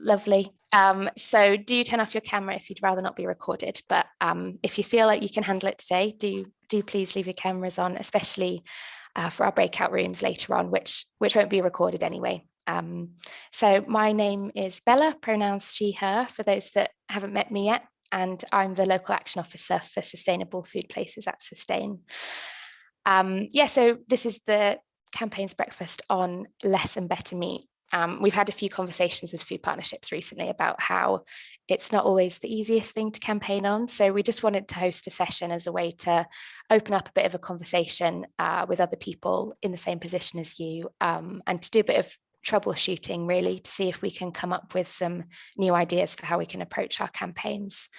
Lovely. So do turn off your camera if you'd rather not be recorded, but if you feel like you can handle it today, do please leave your cameras on, especially for our breakout rooms later on, which won't be recorded anyway. So my name is Bella, pronouns she, her, for those that haven't met me yet, and I'm the Local Action Officer for Sustainable Food Places at Sustain. So this is the campaign's breakfast on less and better meat. We've had a few conversations with food partnerships recently about how it's not always the easiest thing to campaign on. So we just wanted to host a session as a way to open up a bit of a conversation with other people in the same position as you, and to do a bit of troubleshooting, really, to see if we can come up with some new ideas for how we can approach our campaigns.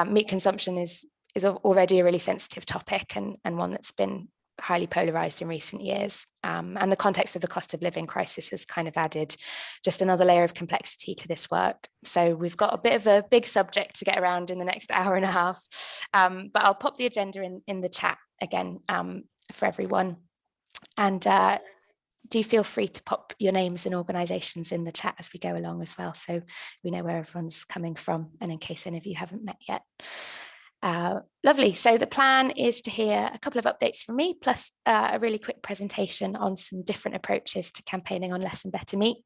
Meat consumption is already a really sensitive topic and one that's been highly polarized in recent years. And the context of the cost of living crisis has kind of added just another layer of complexity to this work. So we've got a bit of a big subject to get around in the next hour and a half, but I'll pop the agenda in the chat again for everyone. And do feel free to pop your names and organisations in the chat as we go along as well, so we know where everyone's coming from, and in case any of you haven't met yet. Lovely. So the plan is to hear a couple of updates from me, plus a really quick presentation on some different approaches to campaigning on less and better meat.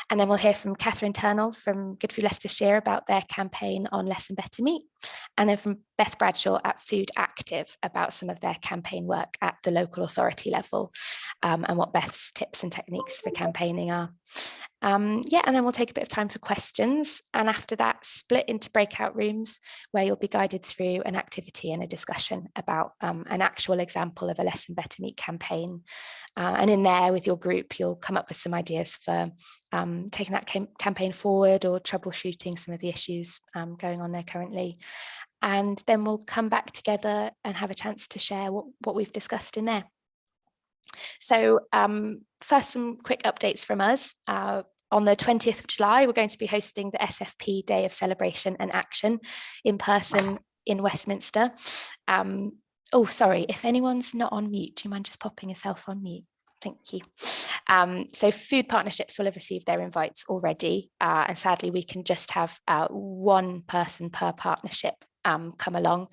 And then we'll hear from Turnell from Good Food Leicestershire about their campaign on less and better meat. And then from Beth Bradshaw at Food Active about some of their campaign work at the local authority level, and what Beth's tips and techniques for campaigning are. And then we'll take a bit of time for questions, and after that split into breakout rooms where you'll be guided through an activity and a discussion about an actual example of a less and better meat campaign. And in there with your group, you'll come up with some ideas for taking that campaign forward or troubleshooting some of the issues going on there currently. And then we'll come back together and have a chance to share what we've discussed in there. So first, some quick updates from us. On the 20th of July, we're going to be hosting the SFP Day of Celebration and Action in person in Westminster. Oh, sorry, if anyone's not on mute, do you mind just popping yourself on mute? Thank you. So food partnerships will have received their invites already, and sadly we can just have one person per partnership come along.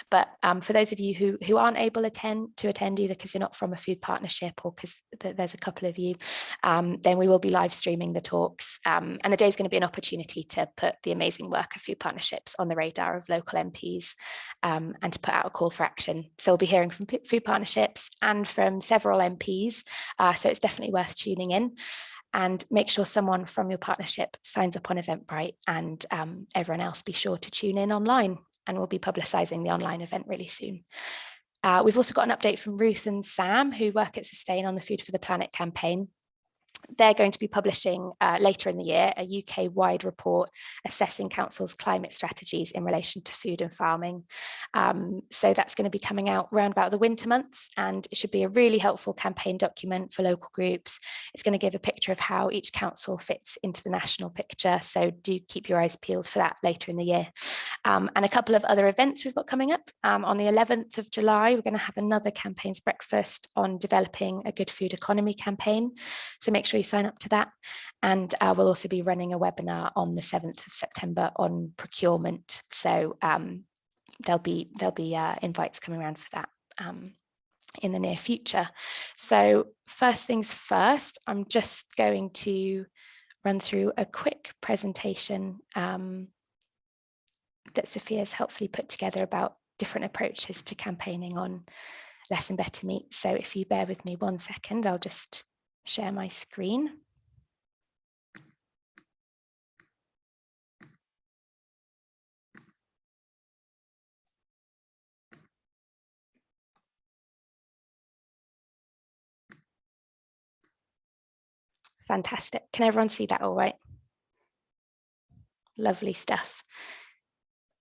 But for those of you who aren't able to attend either because you're not from a food partnership or because there's a couple of you, then we will be live streaming the talks. And the day is going to be an opportunity to put the amazing work of food partnerships on the radar of local MPs, and to put out a call for action. So we'll be hearing from food partnerships and from several MPs. So it's definitely worth tuning in. And make sure someone from your partnership signs up on Eventbrite, and everyone else be sure to tune in online. And we'll be publicising the online event really soon. We've also got an update from Ruth and Sam, who work at Sustain on the Food for the Planet campaign. They're going to be publishing later in the year a UK-wide report assessing councils' climate strategies in relation to food and farming. So that's going to be coming out around about the winter months, and it should be a really helpful campaign document for local groups. It's going to give a picture of how each council fits into the national picture, so do keep your eyes peeled for that later in the year. And a couple of other events we've got coming up. On the 11th of July, we're going to have another campaigns breakfast on developing a good food economy campaign. So make sure you sign up to that. And we'll also be running a webinar on the 7th of September on procurement. So there'll be invites coming around for that in the near future. So first things first, I'm just going to run through a quick presentation that Sophia's helpfully put together about different approaches to campaigning on less and better meat. So if you bear with me 1 second, I'll just share my screen. Fantastic. Can everyone see that all right? Lovely stuff.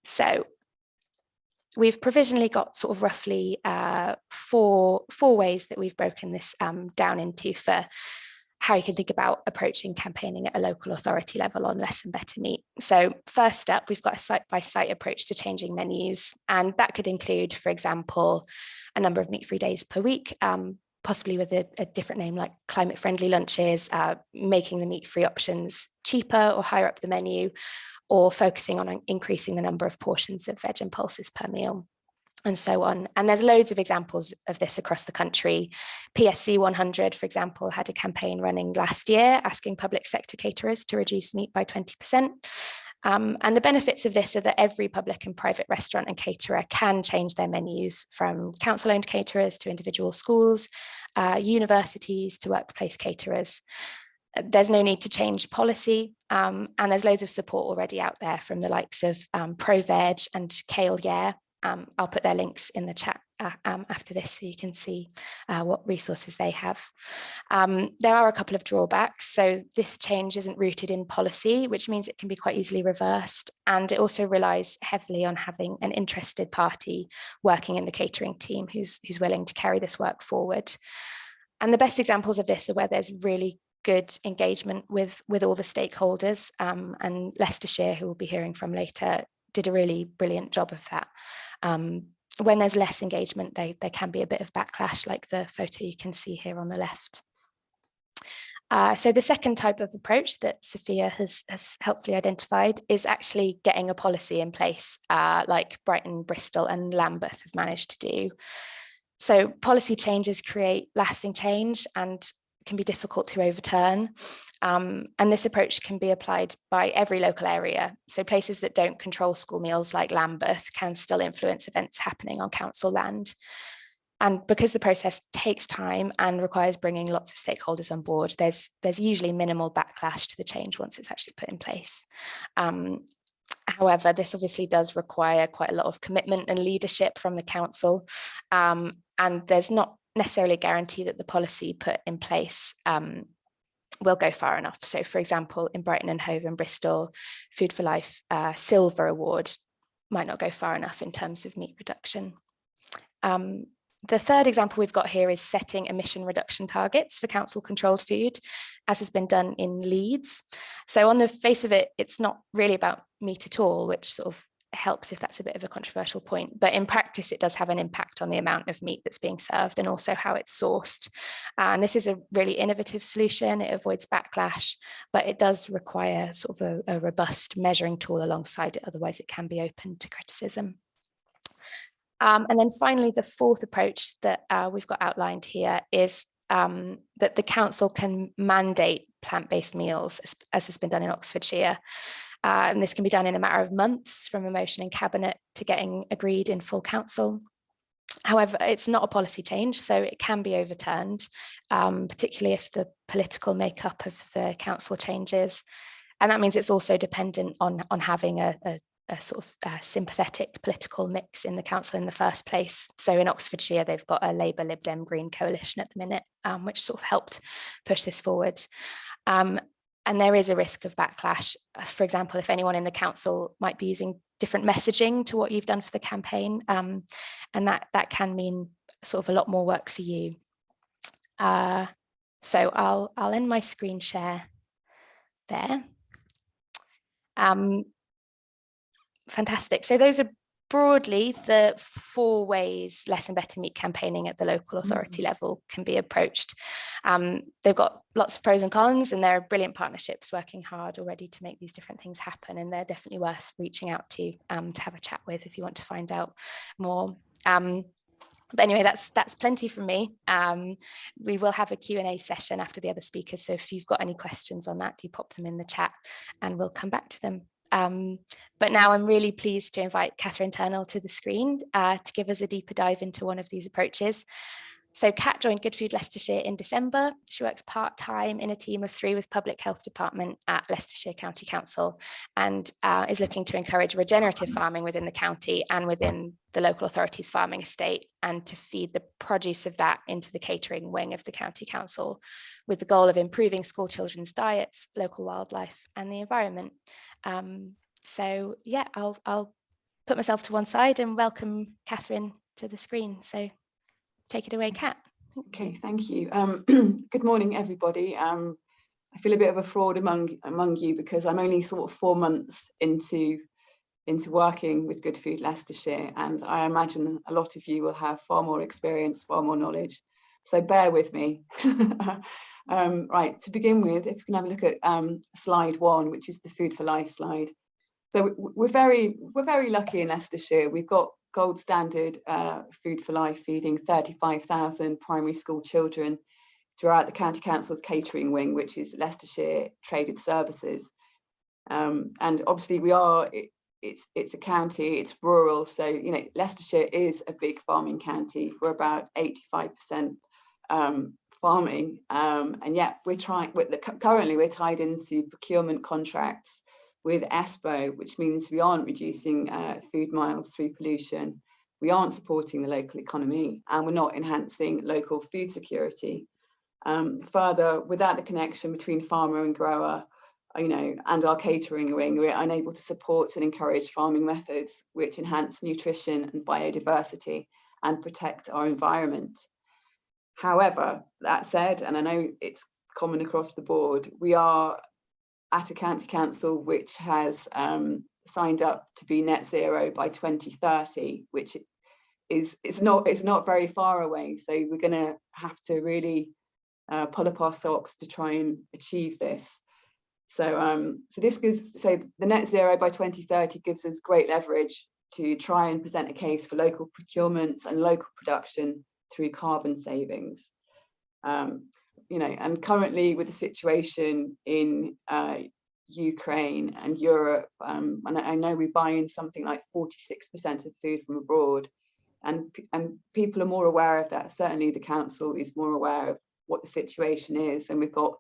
So we've provisionally got sort of roughly four ways that we've broken this down into for how you can think about approaching campaigning at a local authority level on less and better meat. So first up, we've got a site-by-site approach to changing menus, and that could include, for example, a number of meat-free days per week, possibly with a different name like climate friendly lunches, making the meat-free options cheaper or higher up the menu, or focusing on increasing the number of portions of veg and pulses per meal, and so on. And there's loads of examples of this across the country. PSC 100, for example, had a campaign running last year asking public sector caterers to reduce meat by 20%. And the benefits of this are that every public and private restaurant and caterer can change their menus, from council-owned caterers to individual schools, universities to workplace caterers. There's no need to change policy, and there's loads of support already out there from the likes of ProVeg and Kale Yeah. I'll put their links in the chat after this so you can see what resources they have. There are a couple of drawbacks. So this change isn't rooted in policy, which means it can be quite easily reversed. And it also relies heavily on having an interested party working in the catering team who's willing to carry this work forward. And the best examples of this are where there's really good engagement with all the stakeholders, and Leicestershire, who we'll be hearing from later, did a really brilliant job of that. When there's less engagement, there can be a bit of backlash, like the photo you can see here on the left. So the second type of approach that Sophia has helpfully identified is actually getting a policy in place, like Brighton, Bristol and Lambeth have managed to do. So policy changes create lasting change and can be difficult to overturn. And this approach can be applied by every local area. So places that don't control school meals like Lambeth can still influence events happening on council land. And because the process takes time and requires bringing lots of stakeholders on board, there's usually minimal backlash to the change once it's actually put in place. However, this obviously does require quite a lot of commitment and leadership from the council. And there's not necessarily a guarantee that the policy put in place will go far enough. So for example, in Brighton and Hove and Bristol, Food for Life Silver Award might not go far enough in terms of meat reduction. The third example we've got here is setting emission reduction targets for council controlled food, as has been done in Leeds. So on the face of it, it's not really about meat at all, which sort of helps if that's a bit of a controversial point, but in practice it does have an impact on the amount of meat that's being served and also how it's sourced. And this is a really innovative solution. It avoids backlash, but it does require sort of a robust measuring tool alongside it, otherwise it can be open to criticism. And then finally, the fourth approach that we've got outlined here is that the council can mandate plant-based meals, as has been done in Oxfordshire. And this can be done in a matter of months, from a motion in cabinet to getting agreed in full council. However, it's not a policy change, so it can be overturned, particularly if the political makeup of the council changes. And that means it's also dependent on having a sort of sympathetic political mix in the council in the first place. So in Oxfordshire, they've got a Labour, Lib Dem, Green coalition at the minute, which sort of helped push this forward. And there is a risk of backlash. For example, if anyone in the council might be using different messaging to what you've done for the campaign, and that can mean sort of a lot more work for you. So I'll end my screen share there. Fantastic. So those are broadly the 4 ways Less and Better Meat campaigning at the local authority level can be approached. They've got lots of pros and cons, and there are brilliant partnerships working hard already to make these different things happen, and they're definitely worth reaching out to have a chat with if you want to find out more. But anyway, that's plenty from me. We will have a Q&A session after the other speakers, so if you've got any questions on that, do pop them in the chat and we'll come back to them. But now I'm really pleased to invite Catherine Turnell to the screen to give us a deeper dive into one of these approaches. So Kat joined Good Food Leicestershire in December. She works part-time in a team of 3 with Public Health Department at Leicestershire County Council, and is looking to encourage regenerative farming within the county and within the local authority's farming estate, and to feed the produce of that into the catering wing of the county council, with the goal of improving school children's diets, local wildlife and the environment. So yeah, I'll put myself to one side and welcome Catherine to the screen. So take it away, Kat. Okay, thank you. Good morning, everybody. I feel a bit of a fraud among you because I'm only sort of 4 months into working with Good Food Leicestershire, and I imagine a lot of you will have far more experience, far more knowledge, so bear with me. Right, to begin with, if we can have a look at slide 1, which is the Food for Life slide. So we're very lucky in Leicestershire. We've got gold standard Food for Life feeding 35,000 primary school children throughout the County Council's catering wing, which is Leicestershire Traded Services. And obviously it's a county, it's rural, so Leicestershire is a big farming county. We're about 85% farming, and yet currently we're tied into procurement contracts with ESPO, which means we aren't reducing food miles through pollution, we aren't supporting the local economy, and we're not enhancing local food security. Further, without the connection between farmer and grower, and our catering wing, we're unable to support and encourage farming methods which enhance nutrition and biodiversity and protect our environment. However, that said, and I know it's common across the board, we are at a county council which has signed up to be net zero by 2030, which is not very far away. So we're going to have to really pull up our socks to try and achieve this. So the net zero by 2030 gives us great leverage to try and present a case for local procurement and local production through carbon savings. And currently with the situation in Ukraine and Europe, and I know we buy in something like 46% of food from abroad, and people are more aware of that. Certainly the council is more aware of what the situation is, and we've got,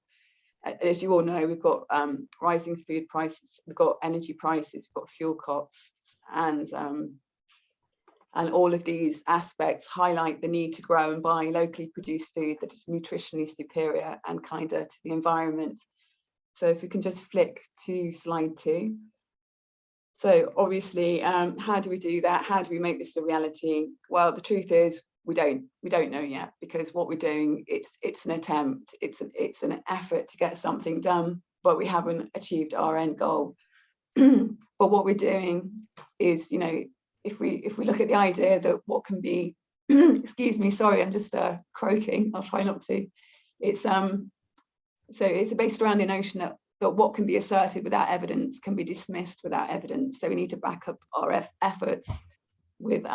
as you all know, we've got rising food prices, we've got energy prices, we've got fuel costs, and all of these aspects highlight the need to grow and buy locally produced food that is nutritionally superior and kinder to the environment. So if we can just flick to slide 2. So obviously, how do we do that? How do we make this a reality? Well, the truth is we don't know yet, because what we're doing, it's an attempt, it's an effort to get something done, but we haven't achieved our end goal. But what we're doing is, if we look at the idea that what can be excuse me, sorry, I'm just croaking, I'll try not to. It's so it's based around the notion that what can be asserted without evidence can be dismissed without evidence. So we need to back up our efforts with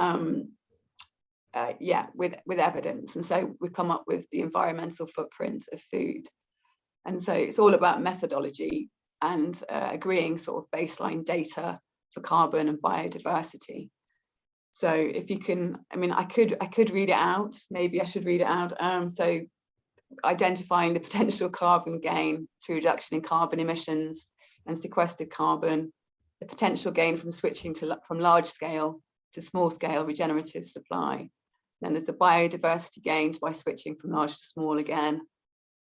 evidence. And so we've come up with the environmental footprint of food. And so it's all about methodology and agreeing sort of baseline data for carbon and biodiversity. So if you can, I could read it out, maybe I should read it out. So identifying the potential carbon gain through reduction in carbon emissions and sequestered carbon, the potential gain from switching from large scale to small scale regenerative supply. Then there's the biodiversity gains by switching from large to small again,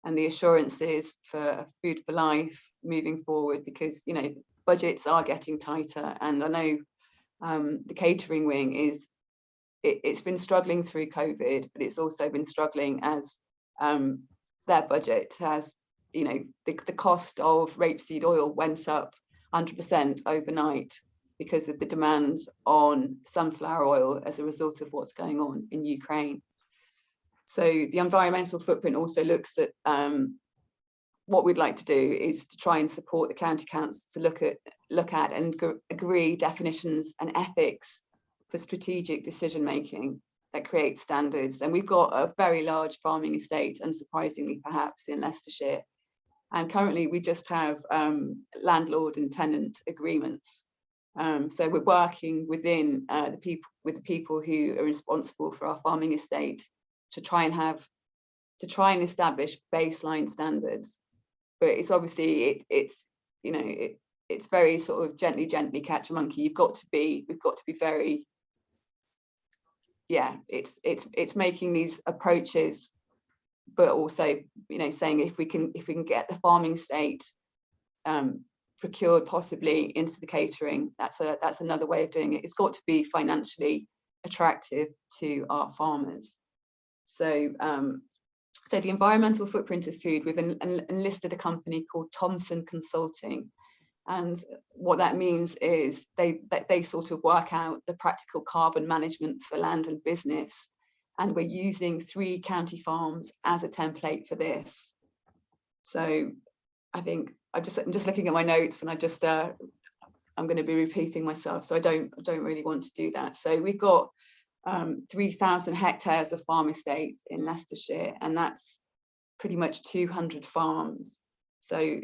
and the assurances for Food for Life moving forward, because budgets are getting tighter, and I know the catering wing it's been struggling through COVID, but it's also been struggling as their budget has, the cost of rapeseed oil went up 100% overnight because of the demands on sunflower oil as a result of what's going on in Ukraine. So the environmental footprint also looks at what we'd like to do is to try and support the county council to look at and agree definitions and ethics for strategic decision making that create standards. And we've got a very large farming estate, unsurprisingly perhaps, in Leicestershire, and currently we just have landlord and tenant agreements. So we're working within with the people who are responsible for our farming estate to try and establish baseline standards. But it's obviously it's very sort of gently catch a monkey. We've got to be very, it's making these approaches, but also saying if we can get the farming estate procured possibly into the catering, that's another way of doing it. It's got to be financially attractive to our farmers. So so the environmental footprint of food, we've enlisted a company called Thomson Consulting, and what that means is they sort of work out the practical carbon management for land and business, and we're using 3 county farms as a template for this. So I think I'm just looking at my notes, and I'm going to be repeating myself, so I don't really want to do that. So we've got 3,000 hectares of farm estates in Leicestershire, and that's pretty much 200 farms. So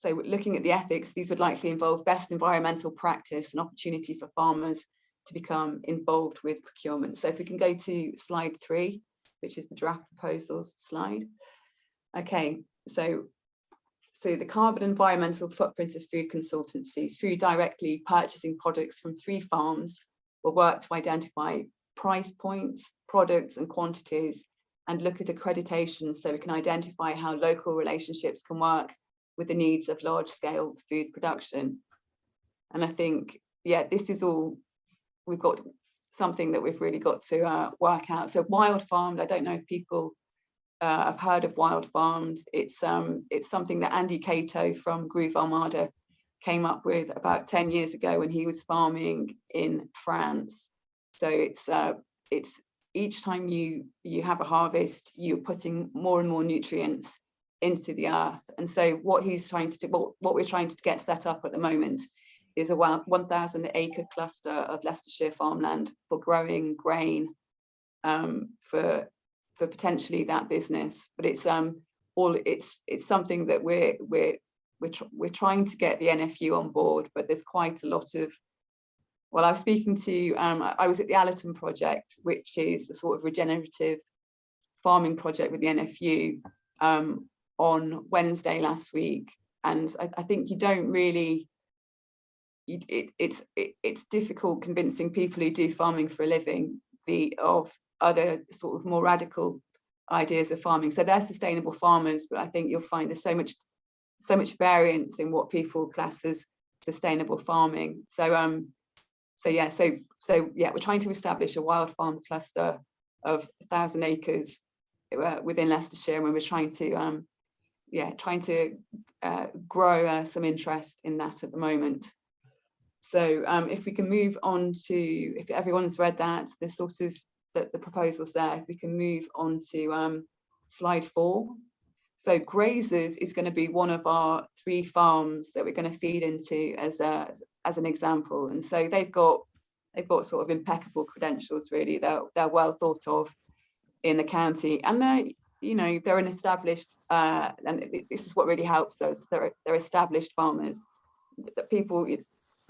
looking at the ethics, these would likely involve best environmental practice and opportunity for farmers to become involved with procurement. So if we can go to slide 3, which is the draft proposals slide. Okay, so the carbon environmental footprint of food consultancy through directly purchasing products from 3 farms will work to identify price points, products and quantities, and look at accreditation so we can identify how local relationships can work with the needs of large-scale food production. And I think, yeah, this is all, we've got something that we've really got to work out. So wild farmed, I don't know if people have heard of wild farms. It's something that Andy Cato from Groove Armada came up with about 10 years ago when he was farming in France. So it's each time you have a harvest, you're putting more and more nutrients into the earth. And so what he's trying to do, what we're trying to get set up at the moment is a 1,000 acre cluster of Leicestershire farmland for growing grain for potentially that business. But it's something that we're trying to get the NFU on board, but there's quite a lot of, well, I was speaking to, I was at the Allerton project, which is a sort of regenerative farming project with the NFU on Wednesday last week. And I think you don't really, it's difficult convincing people who do farming for a living of other sort of more radical ideas of farming. So they're sustainable farmers, but I think you'll find there's so much variance in what people class as sustainable farming. So yeah, we're trying to establish a wild farm cluster of 1,000 acres within Leicestershire, when we're trying to grow some interest in that at the moment. So if we can move on to, if everyone's read that, there's sort of the proposals there, if we can move on to slide 4. So Grazers is going to be one of our 3 farms that we're going to feed into as an example. And so they've got sort of impeccable credentials, really. They're well thought of in the county, and they're an established, and this is what really helps us. They're established farmers that people,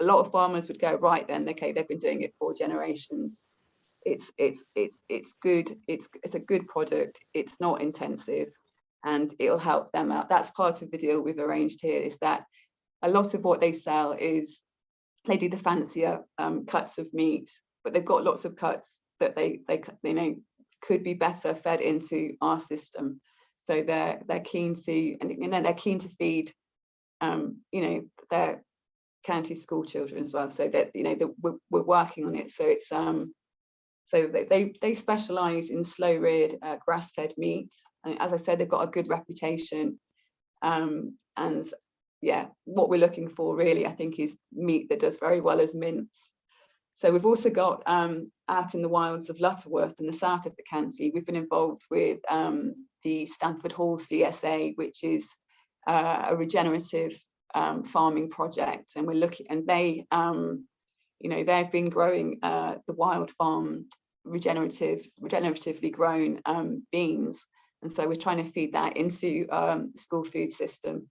a lot of farmers would go, right then, okay, they've been doing it 4 generations. It's good. It's a good product. It's not intensive, and it'll help them out. That's part of the deal we've arranged here, is that a lot of what they sell is, they do the fancier cuts of meat, but they've got lots of cuts that they know could be better fed into our system. So they're keen to, and they're keen to feed their county school children as well. So that we're working on it. So it's so they specialise in slow reared grass-fed meat. And as I said, they've got a good reputation. And yeah, what we're looking for really, I think, is meat that does very well as mince. So we've also got out in the wilds of Lutterworth in the south of the county, we've been involved with the Stanford Hall Csa, which is a regenerative farming project, and we're looking, and they they've been growing the wild farmed regeneratively grown beans, and so we're trying to feed that into the school food system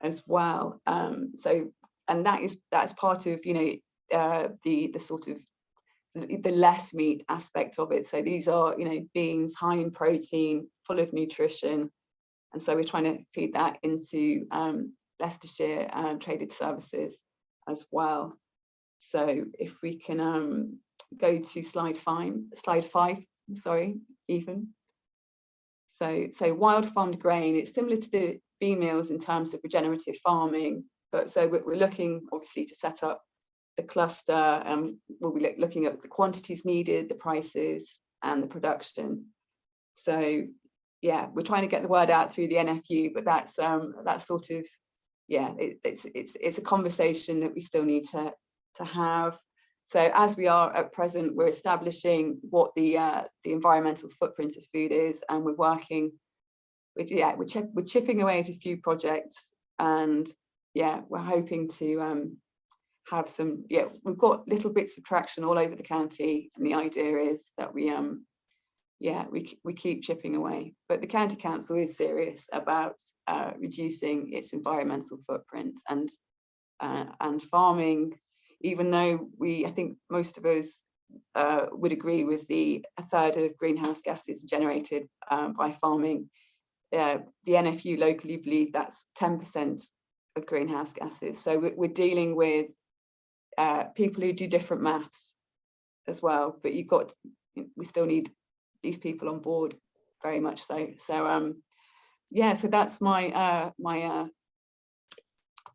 as well. And that's part of the sort of the less meat aspect of it. So these are beans high in protein, full of nutrition, and so we're trying to feed that into Leicestershire traded services as well. So if we can go to slide 5, sorry, even. So wild farmed grain, it's similar to the bee meals in terms of regenerative farming, but so we're looking obviously to set up the cluster, and we'll be looking at the quantities needed, the prices, and the production. So yeah, we're trying to get the word out through the NFU, but that's sort of, yeah, it's a conversation that we still need to have. So as we are at present, we're establishing what the environmental footprint of food is, and we're working with, we're chipping away at a few projects, and we're hoping to have some, we've got little bits of traction all over the county, and the idea is that we keep chipping away. But the county council is serious about reducing its environmental footprint, and farming, even though I think most of us would agree with a third of greenhouse gases generated by farming. The NFU locally believe that's 10% of greenhouse gases. So we're dealing with people who do different maths as well, but we still need these people on board, very much so. So so that's my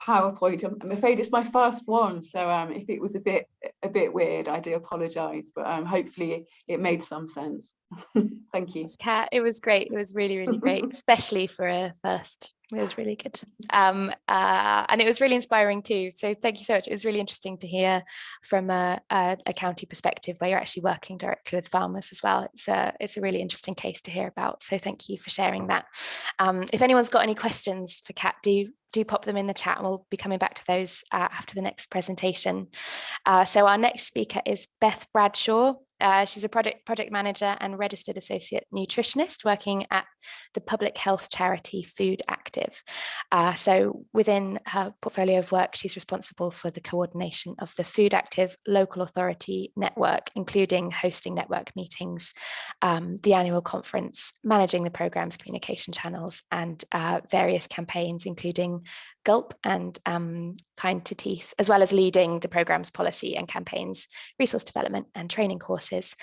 PowerPoint. I'm afraid it's my first one, so if it was a bit weird, I do apologize, but hopefully it made some sense. Thank you. Kat, it was great. It was really, really great, especially for a first. It was really good. And it was really inspiring too. So thank you so much. It was really interesting to hear from a county perspective where you're actually working directly with farmers as well. It's a really interesting case to hear about. So thank you for sharing that. If anyone's got any questions for Kat, do pop them in the chat, and we'll be coming back to those after the next presentation. So our next speaker is Beth Bradshaw. She's a project manager and registered associate nutritionist working at the public health charity Food Active. So within her portfolio of work, she's responsible for the coordination of the Food Active local authority network, including hosting network meetings, the annual conference, managing the programme's communication channels, and various campaigns, including Gulp and Kind to Teeth, as well as leading the programme's policy and campaigns, resource development and training courses.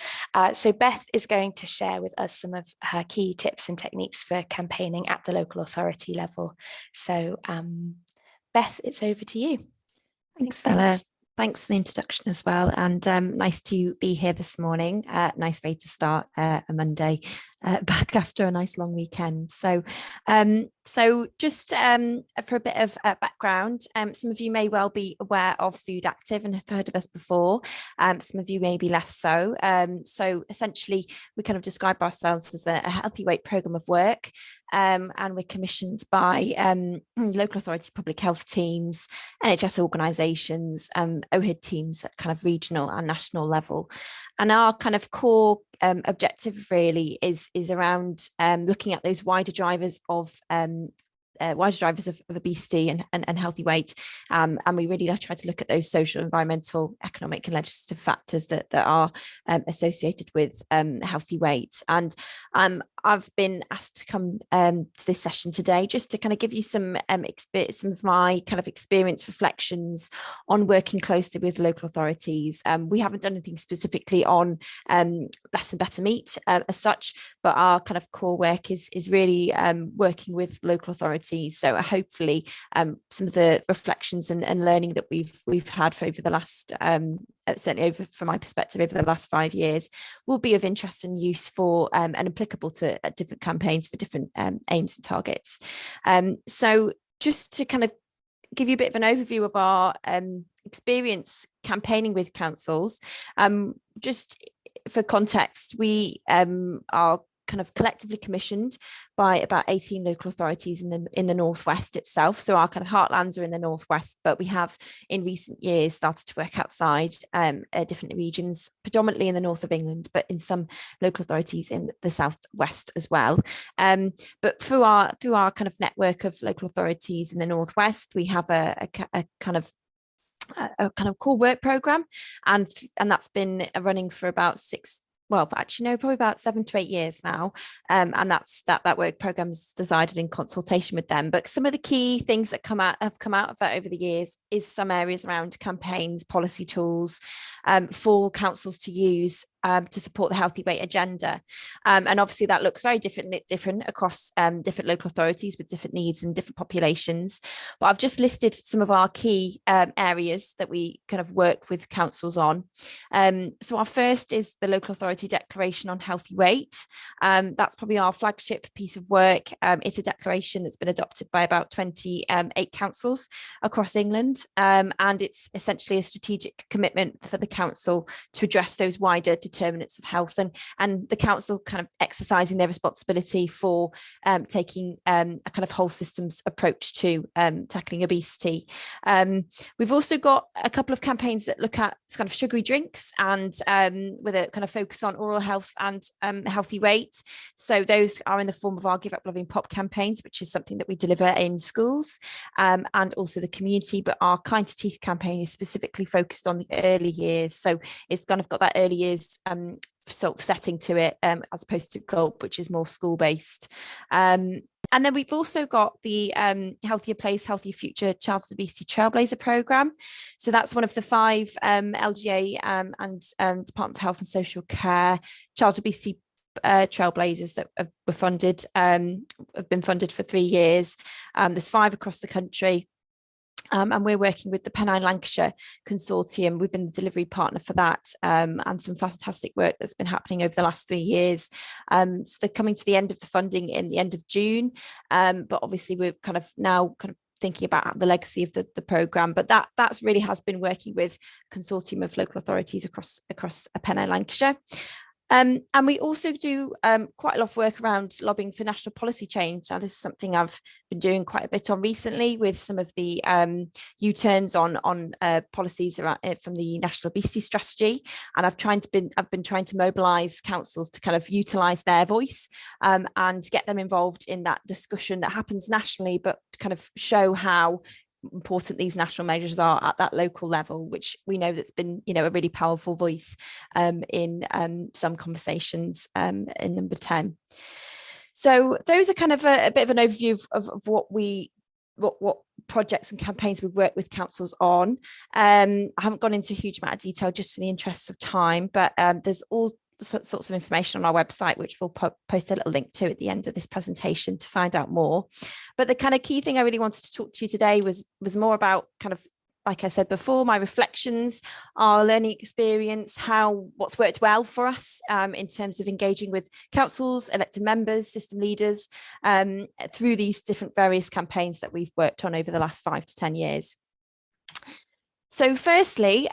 So Beth is going to share with us some of her key tips and techniques for campaigning at the local authority level. So Beth, it's over to you. Thanks, Bella. Thanks for the introduction as well, and nice to be here this morning. Nice way to start a Monday back after a nice long weekend. So just for a bit of background, some of you may well be aware of Food Active and have heard of us before. Some of you maybe less so. So essentially, we kind of describe ourselves as a healthy weight programme of work, and we're commissioned by local authority public health teams, NHS organisations, OHID teams at kind of regional and national level. And our kind of core objective really is around looking at those wider drivers of obesity and healthy weight, and we really try to look at those social, environmental, economic and legislative factors that are associated with healthy weight. And I've been asked to come to this session today just to kind of give you some of my kind of experience reflections on working closely with local authorities. We haven't done anything specifically on less and better meat as such, but our kind of core work is really working with local authorities. So hopefully some of the reflections and learning that we've had for over the last certainly from my perspective over the last 5 years will be of interest and use for and applicable to different campaigns for different aims and targets. So just to kind of give you a bit of an overview of our experience campaigning with councils, just for context, we are kind of collectively commissioned by about 18 local authorities in the Northwest itself. So our kind of heartlands are in the Northwest, but we have in recent years started to work outside different regions, predominantly in the north of England, but in some local authorities in the Southwest as well. But through our kind of network of local authorities in the Northwest, we have a kind of core work programme, and that's been running for about probably about 7 to 8 years now, and that work programme is decided in consultation with them. But some of the key things that have come out of that over the years is some areas around campaigns, policy tools for councils to use to support the healthy weight agenda. And obviously that looks very different across different local authorities with different needs and different populations. But I've just listed some of our key areas that we kind of work with councils on. So our first is the Local Authority Declaration on Healthy Weight. That's probably our flagship piece of work. It's a declaration that's been adopted by about 28 councils across England. And it's essentially a strategic commitment for the council to address those wider determinants of health, and the council kind of exercising their responsibility for taking a kind of whole systems approach to tackling obesity. We've also got a couple of campaigns that look at kind of sugary drinks and with a kind of focus on oral health and healthy weight. So those are in the form of our Give Up Loving Pop campaigns, which is something that we deliver in schools and also the community. But our Kind to Teeth campaign is specifically focused on the early years. So it's kind of got that early years sort of setting to it, as opposed to Gulp, which is more school-based. And then we've also got the Healthier Place, Healthier Future Childhood Obesity Trailblazer programme. So that's one of the 5 LGA and Department of Health and Social Care childhood obesity trailblazers that have been funded for 3 years. There's 5 across the country. And we're working with the Pennine Lancashire Consortium. We've been the delivery partner for that, and some fantastic work that's been happening over the last 3 years. So they're coming to the end of the funding in the end of June, but obviously we're kind of thinking about the legacy of the programme. But that's really has been working with a consortium of local authorities across Pennine Lancashire. And we also do quite a lot of work around lobbying for national policy change. Now, this is something I've been doing quite a bit on recently with some of the U-turns on policies around, from the National Obesity Strategy. And I've been trying to mobilise councils to kind of utilise their voice and get them involved in that discussion that happens nationally, but to kind of show how important these national measures are at that local level, which we know that's been, a really powerful voice in some conversations in number 10. So those are kind of a bit of an overview of what projects and campaigns we work with councils on. I haven't gone into a huge amount of detail just for the interests of time, but there's all sorts of information on our website, which we'll post a little link to at the end of this presentation to find out more. But the kind of key thing I really wanted to talk to you today was more about kind of, like I said before, my reflections, our learning experience, what's worked well for us in terms of engaging with councils, elected members, system leaders through these different various campaigns that we've worked on over the last 5 to 10 years. So firstly,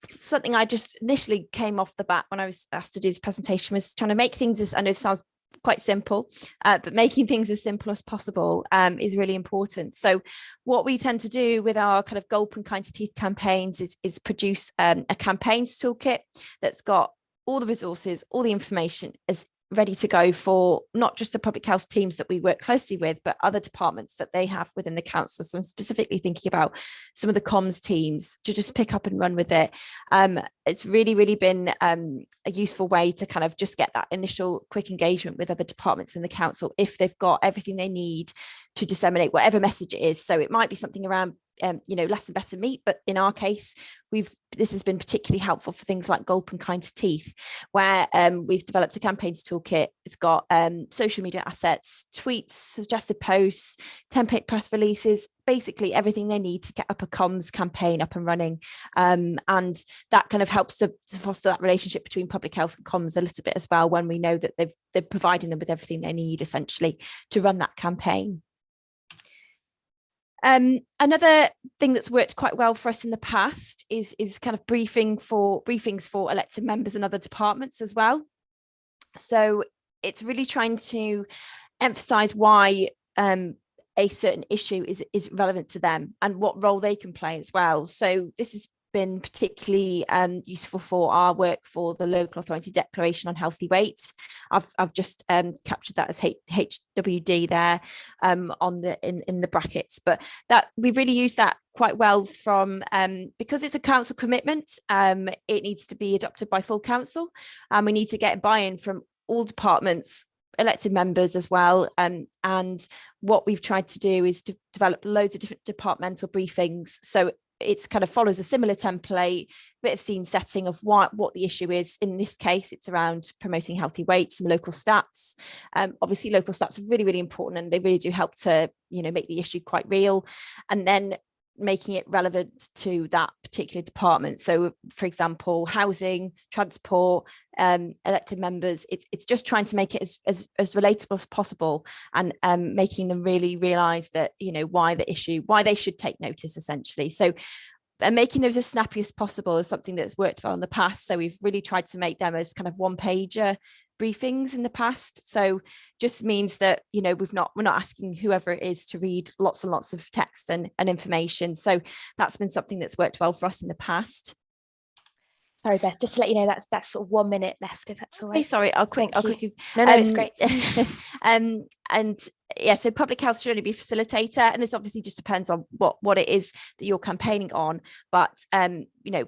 something I just initially came off the bat when I was asked to do this presentation was trying to make things, as I know it sounds quite simple, but making things as simple as possible is really important. So what we tend to do with our kind of Gulp and Kind to Teeth campaigns is produce a campaigns toolkit that's got all the resources, all the information as ready to go for not just the public health teams that we work closely with, but other departments that they have within the council. So I'm specifically thinking about some of the comms teams to just pick up and run with it. It's really been a useful way to kind of just get that initial quick engagement with other departments in the council if they've got everything they need to disseminate whatever message it is. So it might be something around less and better meat, but in our case this has been particularly helpful for things like Gulp and Kind to Teeth, where we've developed a campaigns toolkit. It's got social media assets, tweets, suggested posts, template press releases, basically everything they need to get up a comms campaign up and running, and that kind of helps to foster that relationship between public health and comms a little bit as well, when we know that they're providing them with everything they need essentially to run that campaign. Another thing that's worked quite well for us in the past is kind of briefings for elected members and other departments as well. So it's really trying to emphasize why a certain issue is relevant to them and what role they can play as well. So this has been particularly useful for our work for the Local Authority Declaration on Healthy Weight. I've just captured that as HWD there in the brackets, but that we've really used that quite well from because it's a council commitment. It needs to be adopted by full council, and we need to get buy-in from all departments, elected members as well, and what we've tried to do is to develop loads of different departmental briefings. So it's kind of follows a similar template, bit of scene setting of what the issue is. In this case, it's around promoting healthy weight, some local stats. Obviously, local stats are really, really important, and they really do help to, make the issue quite real. And then making it relevant to that particular department. So, for example, housing, transport, elected members, it's just trying to make it as relatable as possible, and making them really realise that, why they should take notice, essentially. So, and making those as snappy as possible is something that's worked well in the past. So we've really tried to make them as kind of one-pager briefings in the past. So just means that, we're not asking whoever it is to read lots and lots of text and information. So that's been something that's worked well for us in the past. Sorry, Beth, just to let you know, that's sort of 1 minute left, if that's all right. Okay, sorry, I'll quickly. No, it's great. And yeah, so public health should only be facilitator, and this obviously just depends on what it is that you're campaigning on, but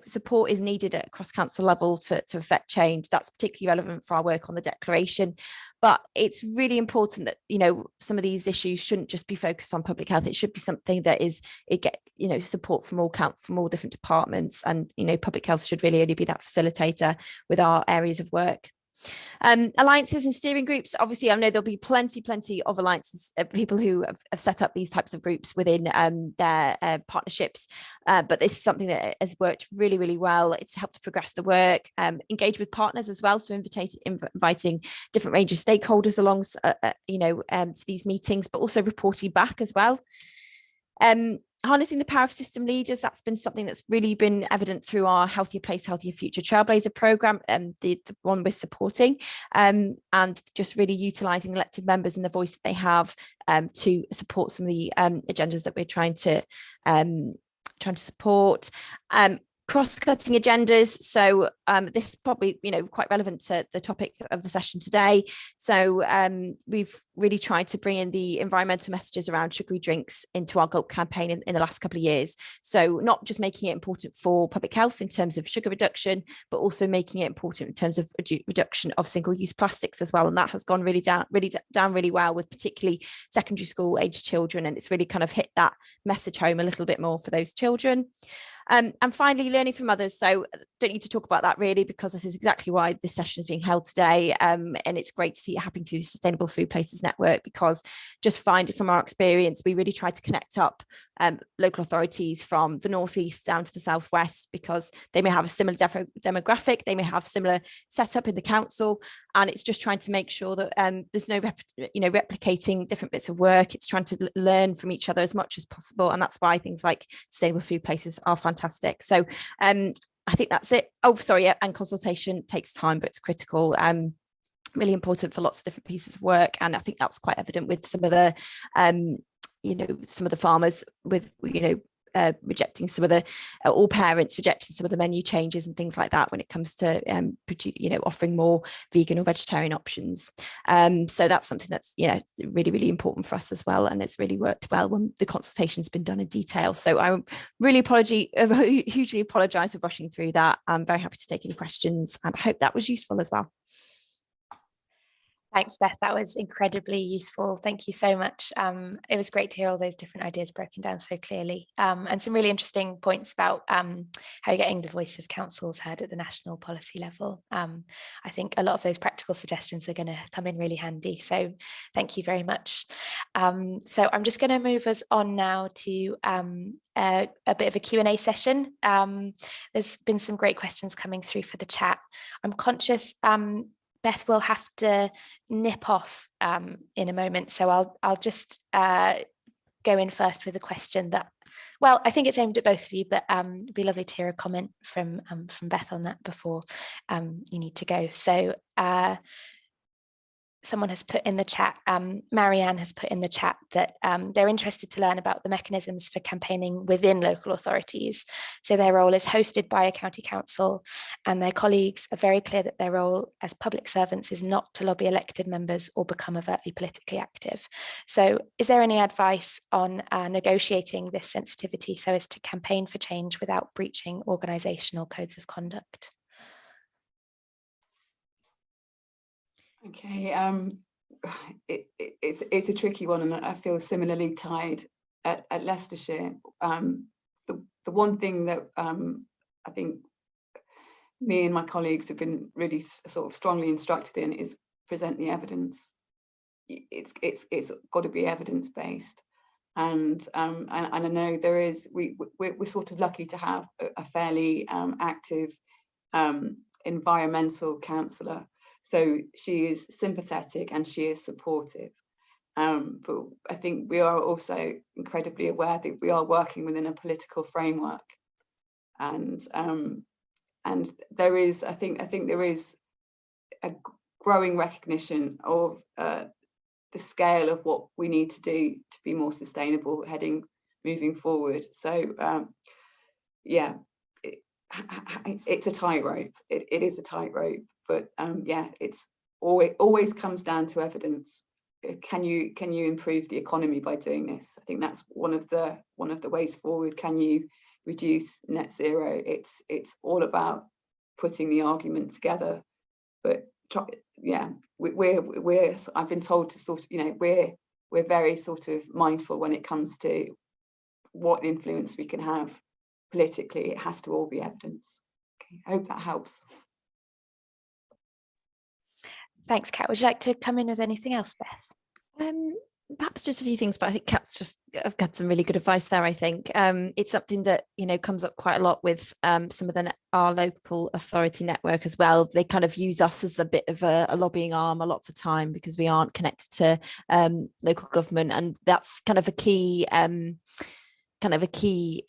support is needed at cross-council level to affect change. That's particularly relevant for our work on the declaration, but it's really important that some of these issues shouldn't just be focused on public health. It should be something that support from all different departments, and public health should really only be that facilitator with our areas of work. Alliances and steering groups, obviously I know there'll be plenty of alliances, people who have set up these types of groups within their partnerships, but this is something that has worked really, really well. It's helped to progress the work, engage with partners as well, so inviting different range of stakeholders along to these meetings, but also reporting back as well. Harnessing the power of system leaders, that's been something that's really been evident through our Healthier Place, Healthier Future Trailblazer programme, the one we're supporting, and just really utilising elected members and the voice that they have to support some of the agendas that we're trying to support. Cross-cutting agendas. So this is probably, quite relevant to the topic of the session today. So we've really tried to bring in the environmental messages around sugary drinks into our GULP campaign in the last couple of years. So not just making it important for public health in terms of sugar reduction, but also making it important in terms of reduction of single-use plastics as well. And that has gone really down really well with particularly secondary school aged children. And it's really kind of hit that message home a little bit more for those children. And finally, learning from others. So don't need to talk about that really, because this is exactly why this session is being held today. And it's great to see it happening through the Sustainable Food Places Network, because just find it from our experience, we really try to connect up local authorities from the northeast down to the southwest, because they may have a similar demographic, they may have similar setup in the council, and it's just trying to make sure that there's no replicating different bits of work. It's trying to learn from each other as much as possible, and that's why things like Sustainable Food Places are fantastic. So I think that's it. Oh, sorry, yeah, and consultation takes time, but it's critical. Really important for lots of different pieces of work, and I think that was quite evident with some of the some of the farmers with rejecting some of the all parents rejecting some of the menu changes and things like that when it comes to offering more vegan or vegetarian options. So that's something that's really, really important for us as well, and it's really worked well when the consultation's been done in detail. So I really hugely apologize for rushing through that. I'm very happy to take any questions, and I hope that was useful as well. Thanks, Beth. That was incredibly useful. Thank you so much. It was great to hear all those different ideas broken down so clearly, and some really interesting points about how you're getting the voice of councils heard at the national policy level. I think a lot of those practical suggestions are going to come in really handy. So thank you very much. So I'm just going to move us on now to a bit of a Q&A session. There's been some great questions coming through for the chat. I'm conscious Beth will have to nip off in a moment, so I'll just go in first with a question that, well, I think it's aimed at both of you, but it'd be lovely to hear a comment from Beth on that before you need to go. So someone has put in the chat, Marianne has put in the chat that they're interested to learn about the mechanisms for campaigning within local authorities. So their role is hosted by a county council, and their colleagues are very clear that their role as public servants is not to lobby elected members or become overtly politically active. So is there any advice on negotiating this sensitivity so as to campaign for change without breaching organisational codes of conduct? Okay, it's a tricky one, and I feel similarly tied at Leicestershire. The the one thing that I think me and my colleagues have been really sort of strongly instructed in is present the evidence. It's got to be evidence based, and I know there is. We're sort of lucky to have a fairly active environmental counsellor. So she is sympathetic and she is supportive. But I think we are also incredibly aware that we are working within a political framework, and there is, I think there is a growing recognition of the scale of what we need to do to be more sustainable moving forward. So yeah, it's a tightrope. It is a tightrope, but yeah, it's always comes down to evidence. Can you improve the economy by doing this? I think that's one of the ways forward. Can you reduce net zero? It's all about putting the argument together. But yeah, we're I've been told to sort of, you know, we're very sort of mindful when it comes to what influence we can have politically. It has to all be evidence. Okay, I hope that helps. Thanks, Kat. Would you like to come in with anything else, Beth? Perhaps just a few things, but I think I've got some really good advice there. I think it's something that, you know, comes up quite a lot with some of our local authority network as well. They kind of use us as a bit of a lobbying arm a lot of the time because we aren't connected to local government, and that's kind of a key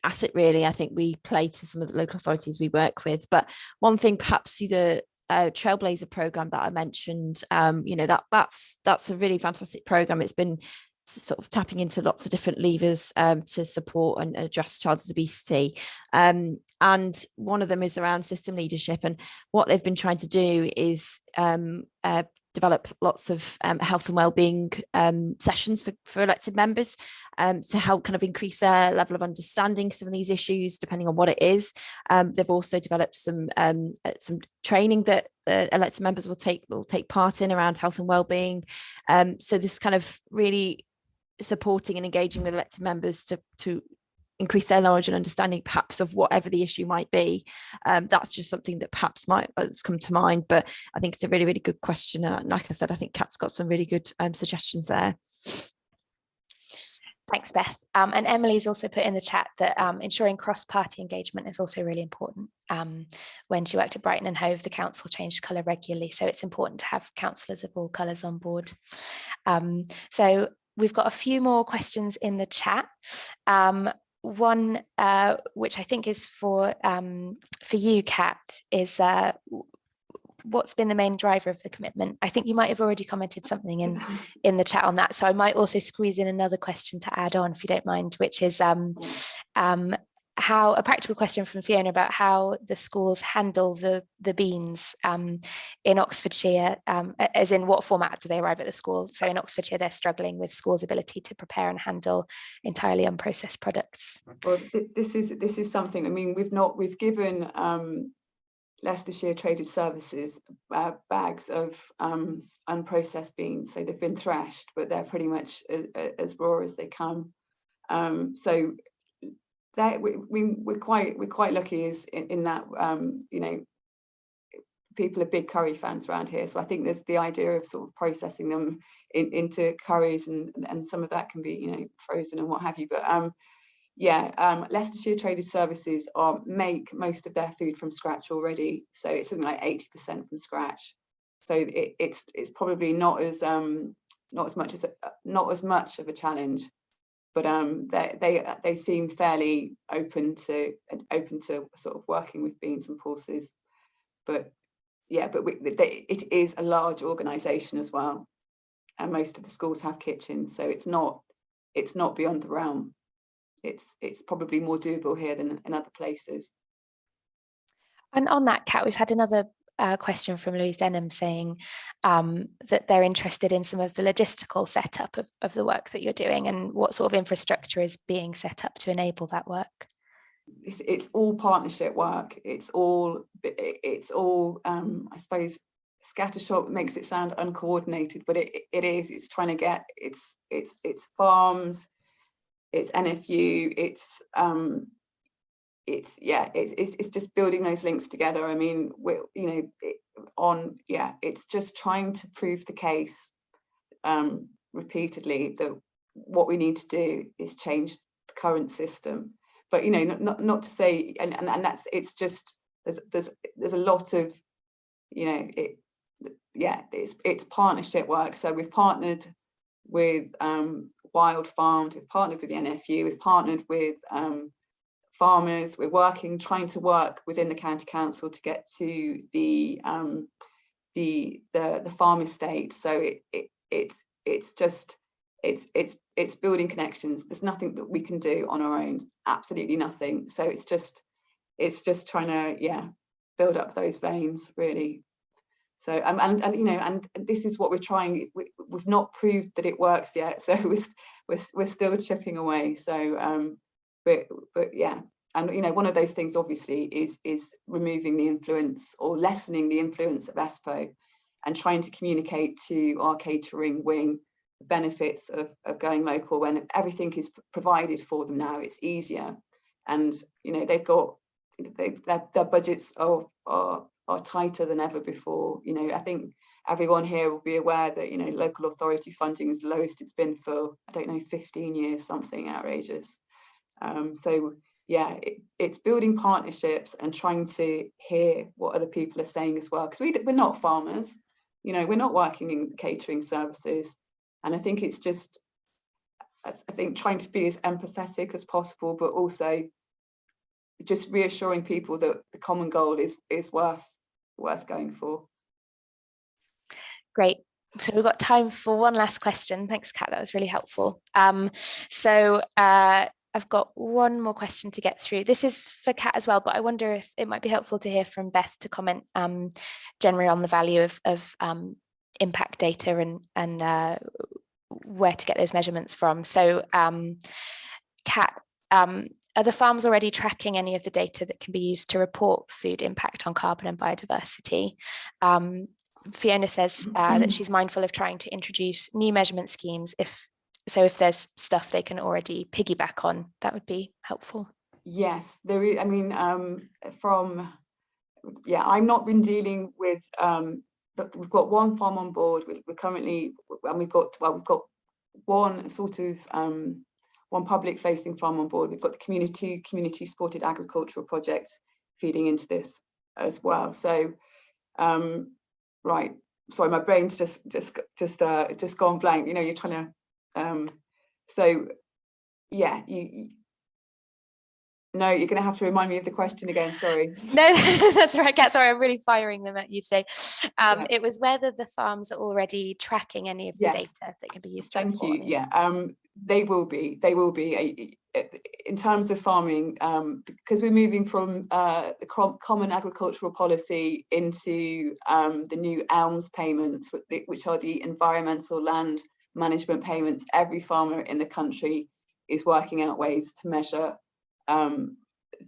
asset, really, I think we play to some of the local authorities we work with. But one thing, perhaps the Trailblazer program that I mentioned, you know, that's a really fantastic program. It's been sort of tapping into lots of different levers to support and address childhood obesity, and one of them is around system leadership. And what they've been trying to do is develop lots of health and wellbeing sessions for elected members to help kind of increase their level of understanding of some of these issues, depending on what it is. They've also developed some training that the elected members will take part in around health and wellbeing. So this kind of really supporting and engaging with elected members to increase their knowledge and understanding perhaps of whatever the issue might be. That's just something that perhaps might come to mind, but I think it's a really, really good question. Like I said, I think Kat's got some really good suggestions there. Thanks, Beth. And Emily's also put in the chat that ensuring cross-party engagement is also really important. When she worked at Brighton and Hove, the council changed colour regularly, so it's important to have councillors of all colours on board. So we've got a few more questions in the chat. One, which I think is for you, Kat, is what's been the main driver of the commitment? I think you might have already commented something in the chat on that, so I might also squeeze in another question to add on, if you don't mind, which is how a practical question from Fiona about how the schools handle the beans in Oxfordshire, as in what format do they arrive at the school? So in Oxfordshire, they're struggling with schools' ability to prepare and handle entirely unprocessed products. Well, this is something. I mean, we've given Leicestershire Traded Services bags of unprocessed beans, so they've been threshed, but they're pretty much as raw as they come. So that we're quite lucky is in that you know, people are big curry fans around here, so I think there's the idea of sort of processing them into curries, and some of that can be, you know, frozen and what have you. But yeah, Leicestershire Traded Services make most of their food from scratch already, so it's something like 80% from scratch. So it's probably not as much of a challenge. But they seem fairly open to sort of working with beans and pulses. But yeah, but it is a large organisation as well, and most of the schools have kitchens, so it's not beyond the realm. It's probably more doable here than in other places. And on that, Kat, we've had another question from Louise Denham saying that they're interested in some of the logistical setup of the work that you're doing, and what sort of infrastructure is being set up to enable that work. It's all partnership work. It's all I suppose scattershot makes it sound uncoordinated, but it is. It's trying to get it's farms, it's NFU, it's it's just building those links together. I mean, it's just trying to prove the case repeatedly that what we need to do is change the current system. But not to say, and that's, it's just there's a lot of it's partnership work. So we've partnered with Wild Farmed, we've partnered with the NFU, we've partnered with farmers. We're trying to work within the county council to get to the farm estate. So it's building connections. There's nothing that we can do on our own, absolutely nothing. So it's just trying to build up those veins, really. So and this is what we're trying. We've not proved that it works yet, so we're still chipping away. So but yeah, and one of those things obviously is removing the influence or lessening the influence of ESPO, and trying to communicate to our catering wing the benefits of going local when everything is provided for them now. It's easier, and they've got their budgets are tighter than ever before. I think everyone here will be aware that local authority funding is the lowest it's been for, I don't know, 15 years, something outrageous. So yeah, it's building partnerships and trying to hear what other people are saying as well, because we're not farmers, we're not working in catering services. And I think it's just, trying to be as empathetic as possible, but also just reassuring people that the common goal is worth going for. Great. So we've got time for one last question. Thanks, Kat. That was really helpful. So I've got one more question to get through. This is for Kat as well, but I wonder if it might be helpful to hear from Beth to comment generally on the value of impact data and where to get those measurements from. So Kat, are the farms already tracking any of the data that can be used to report food impact on carbon and biodiversity? Fiona says that she's mindful of trying to introduce new measurement schemes. If there's stuff they can already piggyback on, that would be helpful. Yes, there is. I mean, I've not been dealing with, but we've got one farm on board. We're currently, and we've got one sort of one public-facing farm on board. We've got the community-supported agricultural projects feeding into this as well. So, right, sorry, my brain's just gone blank. You're trying to, so yeah, no, you're going to have to remind me of the question again. Sorry. No, that's right, Kat. Sorry, I'm really firing them at you today. It was whether the farms are already tracking any of the data that can be used to report. Thank you. Yeah, they will be. They will be in terms of farming, because we're moving from the common agricultural policy into the new ELMS payments, which are the environmental land management payments. Every farmer in the country is working out ways to measure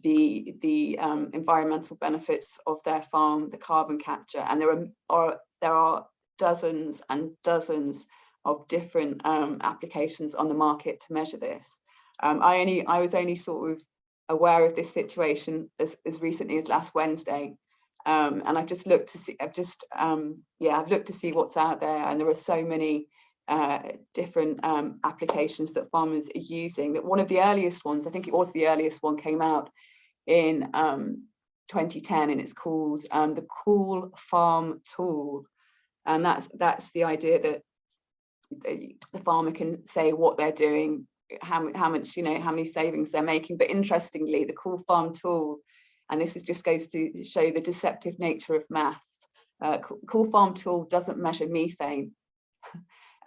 the environmental benefits of their farm, the carbon capture, and there are dozens and dozens of different applications on the market to measure this. I was only sort of aware of this situation as recently as last Wednesday, and I've just looked to see. I've looked to see what's out there, and there are so many different applications that farmers are using. That one of the earliest ones, I think it was the earliest one, came out in 2010, and it's called the Cool Farm Tool, and that's the idea that the farmer can say what they're doing, how much, how many savings they're making. But interestingly, the Cool Farm Tool, and this just goes to show the deceptive nature of maths, Cool Farm Tool doesn't measure methane.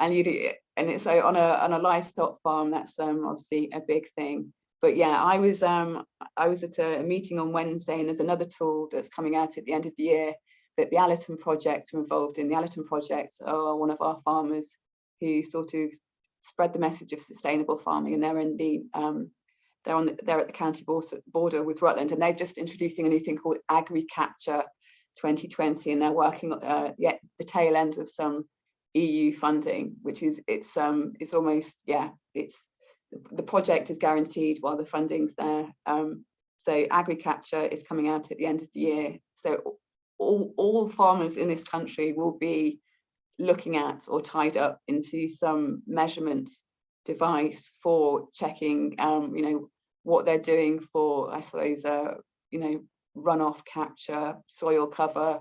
And it's so on a livestock farm, that's obviously a big thing. But yeah, I was at a meeting on Wednesday, and there's another tool that's coming out at the end of the year that the Allerton Project are involved in. The Allerton Project are one of our farmers who sort of spread the message of sustainable farming, and they're in the they're at the county border with Rutland, and they're just introducing a new thing called Agricapture 2020, and they're working the tail end of some EU funding, which is it's almost, it's the project is guaranteed while the funding's there. So Agricapture is coming out at the end of the year. So all farmers in this country will be looking at or tied up into some measurement device for checking, what they're doing for, I suppose, runoff capture, soil cover.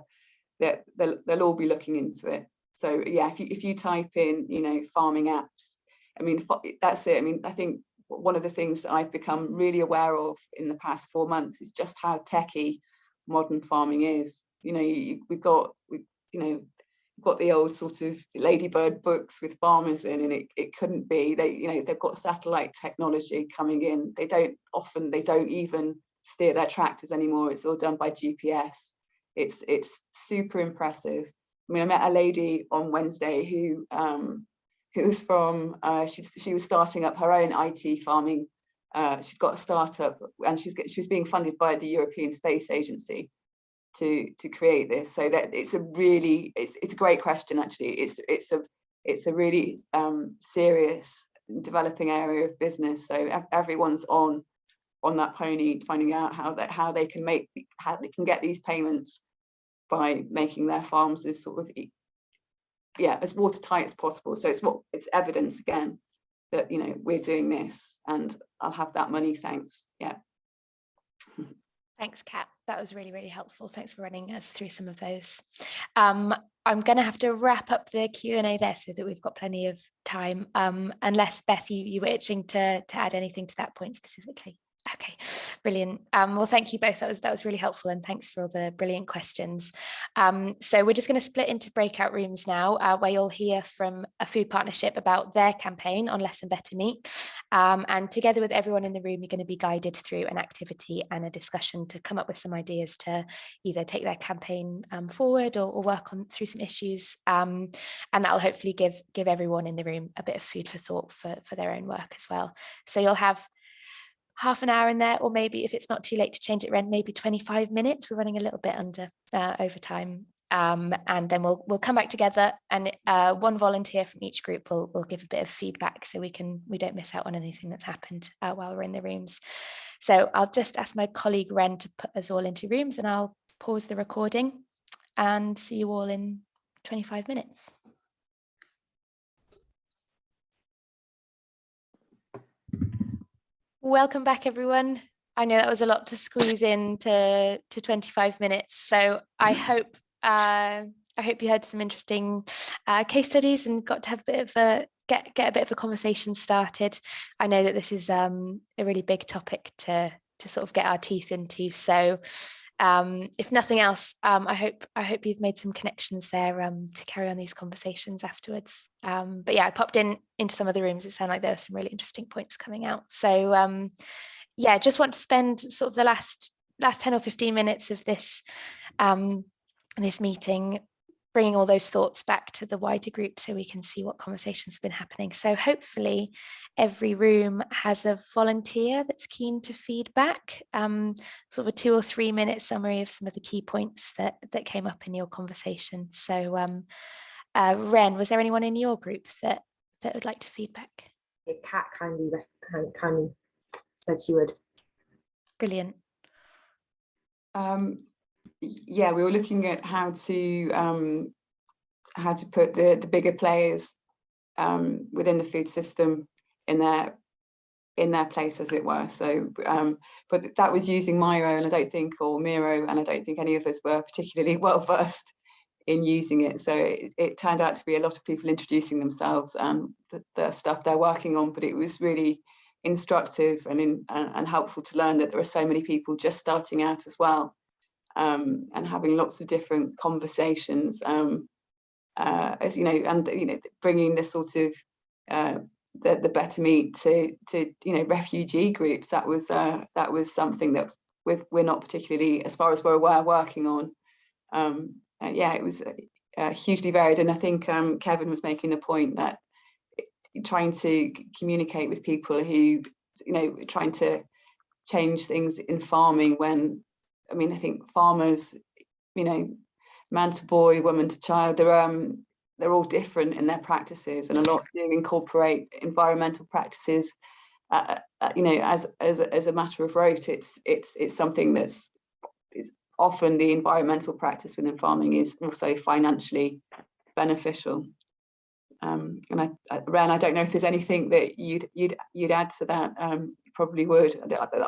That they'll all be looking into it. So yeah, if you type in, farming apps, I mean, that's it. I mean, I think one of the things that I've become really aware of in the past 4 months is just how techy modern farming is. We've got the old sort of ladybird books with farmers in, and it couldn't be. They've got satellite technology coming in. They don't even steer their tractors anymore. It's all done by GPS. It's super impressive. I mean, I met a lady on Wednesday who was from she was starting up her own IT farming. She's got a startup, and she was being funded by the European Space Agency to create this. So that it's a great question, actually. It's a really serious developing area of business. So everyone's on that pony, finding out how they can get these payments by making their farms as sort of as watertight as possible. So it's evidence again that we're doing this, and I'll have that money, thanks. Yeah. Thanks, Kat. That was really, really helpful. Thanks for running us through some of those. I'm going to have to wrap up the Q&A there so that we've got plenty of time, unless, Beth, you were itching to add anything to that point specifically. Okay, brilliant. Well, thank you both. That was really helpful, and thanks for all the brilliant questions. So we're just going to split into breakout rooms now, where you'll hear from a food partnership about their campaign on Less and Better Meat. And together with everyone in the room, you're going to be guided through an activity and a discussion to come up with some ideas to either take their campaign forward or work on through some issues. And that'll hopefully give everyone in the room a bit of food for thought for their own work as well. So you'll have half an hour in there, or maybe if it's not too late to change it, Ren, maybe 25 minutes. We're running a little bit under over time. And then we'll come back together, and one volunteer from each group will give a bit of feedback so we don't miss out on anything that's happened while we're in the rooms. So I'll just ask my colleague Ren to put us all into rooms, and I'll pause the recording and see you all in 25 minutes. Welcome back, everyone. I know that was a lot to squeeze into 25 minutes, so I hope you had some interesting case studies and got to have a bit of get a bit of a conversation started. I know that this is a really big topic to sort of get our teeth into. So if nothing else, I hope you've made some connections there to carry on these conversations afterwards. But yeah, I popped into some of the rooms. It sounded like there were some really interesting points coming out. So yeah, just want to spend sort of the last 10 or 15 minutes of this this meeting bringing all those thoughts back to the wider group so we can see what conversations have been happening. So hopefully every room has a volunteer that's keen to feed back, sort of a 2 or 3 minute summary of some of the key points that came up in your conversation. So Ren, was there anyone in your group that would like to feedback? Kat kindly said she would. Brilliant. Yeah, we were looking at how to put the bigger players within the food system in their place, as it were. So, but that was using Miro, and or Miro, and I don't think any of us were particularly well versed in using it. So it turned out to be a lot of people introducing themselves and the stuff they're working on. But it was really instructive and helpful to learn that there are so many people just starting out as well. And having lots of different conversations, as bringing the sort of the better meat to refugee groups. That was something that we're not particularly, as far as we're aware, working on. Yeah, it was hugely varied, and I think Kevin was making the point that trying to communicate with people who trying to change things in farming when. I mean, I think farmers, man to boy, woman to child, they're all different in their practices, and a lot do incorporate environmental practices as a matter of rote, it's something that's often the environmental practice within farming is also financially beneficial. And Ren, I don't know if there's anything that you'd add to that. You probably would.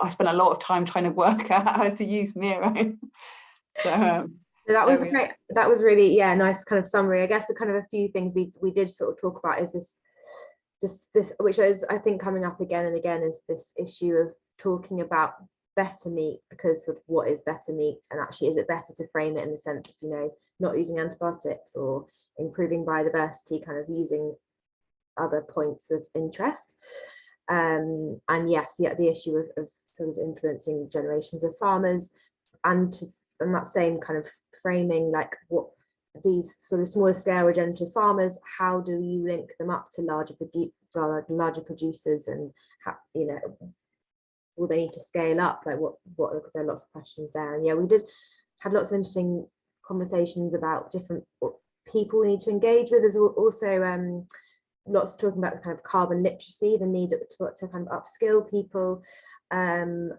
I spent a lot of time trying to work out how to use Miro. So that was great. That was really, nice kind of summary. I guess the kind of a few things we did sort of talk about is this, which is I think coming up again and again, is this issue of talking about better meat, because of what is better meat, and actually is it better to frame it in the sense of not using antibiotics or improving biodiversity, kind of using other points of interest, and yes, the issue of sort of influencing generations of farmers, and that same kind of framing, like what these sort of smaller scale regenerative farmers, how do you link them up to larger producers, and how, will they need to scale up? Like what there are lots of questions there. And we had lots of interesting conversations about different people we need to engage with. There's also lots talking about the kind of carbon literacy, the need to kind of upskill people. And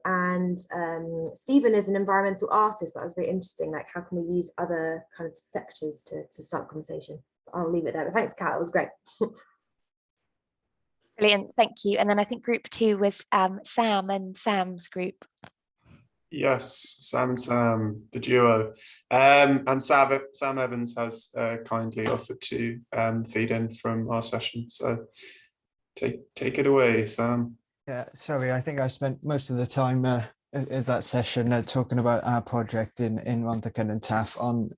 Stephen is an environmental artist. That was very interesting. Like, how can we use other kind of sectors to start the conversation? I'll leave it there. But thanks, Kat. That was great. Brilliant, thank you. And then I think group 2 was Sam and Sam's group. Yes, Sam and Sam, the duo. And Sam Evans has kindly offered to feed in from our session. So take it away, Sam. Yeah, sorry, I think I spent most of the time as that session talking about our project in Rhondda and Taff on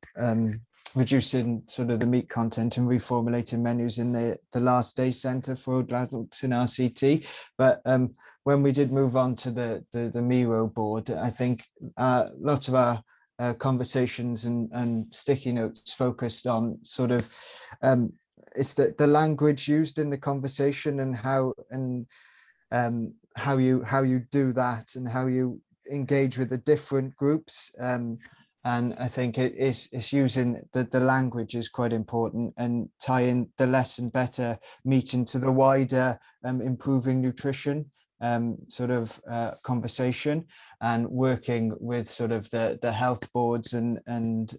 reducing sort of the meat content and reformulating menus in the last day centre for older adults in RCT. But when we did move on to the Miro board, I think lots of our conversations and sticky notes focused on sort of it's the language used in the conversation, and how you do that, and how you engage with the different groups. And I think it's using the language is quite important, and tying the less and better meat into the wider improving nutrition sort of conversation, and working with sort of the health boards and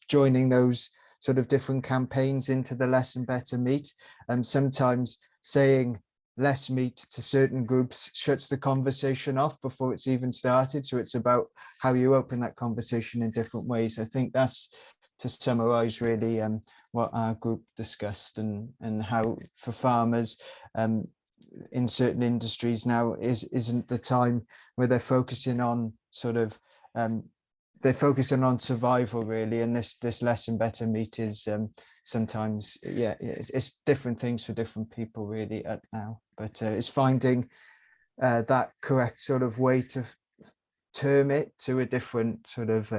joining those sort of different campaigns into the less and better meat. And sometimes saying less meat to certain groups shuts the conversation off before it's even started. So it's about how you open that conversation in different ways. I think that's, to summarize really, what our group discussed, and how for farmers in certain industries now isn't the time where they're focusing on sort of they're focusing on survival really, and this less and better meat is sometimes it's different things for different people really now, but it's finding that correct sort of way to term it to a different sort of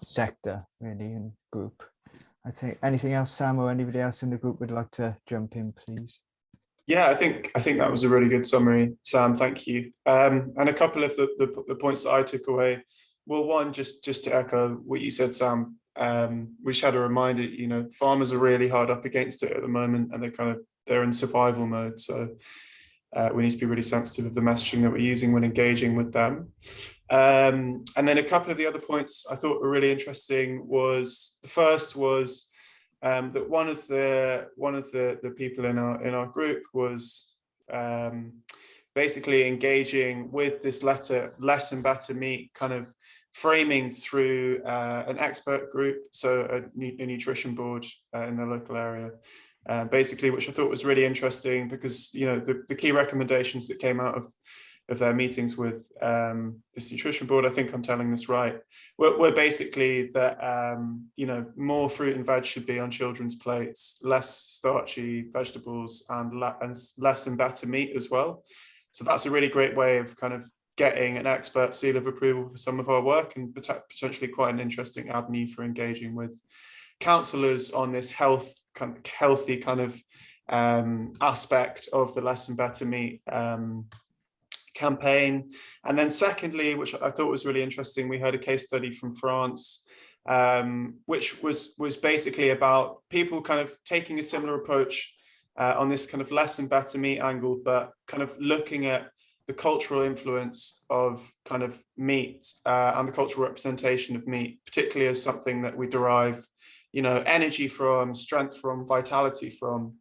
sector really and group. I think anything else Sam or anybody else in the group would like to jump in, please? Yeah, I think that was a really good summary, Sam, thank you. And a couple of the points that I took away. Well, one, just to echo what you said, Sam, we just had a reminder, farmers are really hard up against it at the moment, and they're in survival mode. So we need to be really sensitive of the messaging that we're using when engaging with them. And then a couple of the other points I thought were really interesting was, the first was that one of the people in our group was basically engaging with this less and better meat kind of framing through an expert group, so a nutrition board in the local area, basically, which I thought was really interesting, because the key recommendations that came out of their meetings with this nutrition board, I think I'm telling this right, were basically that more fruit and veg should be on children's plates, less starchy vegetables, and less and better meat as well. So that's a really great way of kind of getting an expert seal of approval for some of our work, and potentially quite an interesting avenue for engaging with councillors on this healthy kind of aspect of the less and better meat campaign. And then secondly, which I thought was really interesting, we heard a case study from France, which was basically about people kind of taking a similar approach on this kind of less and better meat angle, but kind of looking at the cultural influence of kind of meat and the cultural representation of meat, particularly as something that we derive, you know, energy from, strength from, vitality from.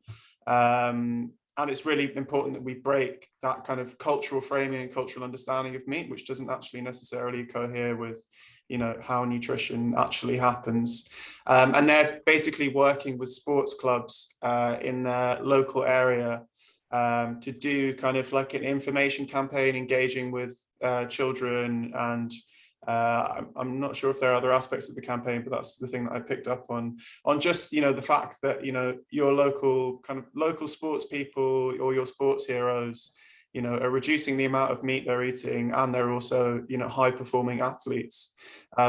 And it's really important that we break that kind of cultural framing and cultural understanding of meat, which doesn't actually necessarily cohere with, you know, how nutrition actually happens. And they're basically working with sports clubs in their local area to do kind of like an information campaign, engaging with children. And I'm not sure if there are other aspects of the campaign, but that's the thing that I picked up on just, you know, the fact that, you know, your local sports people or your sports heroes, you know, are reducing the amount of meat they're eating, and they're also, you know, high performing athletes.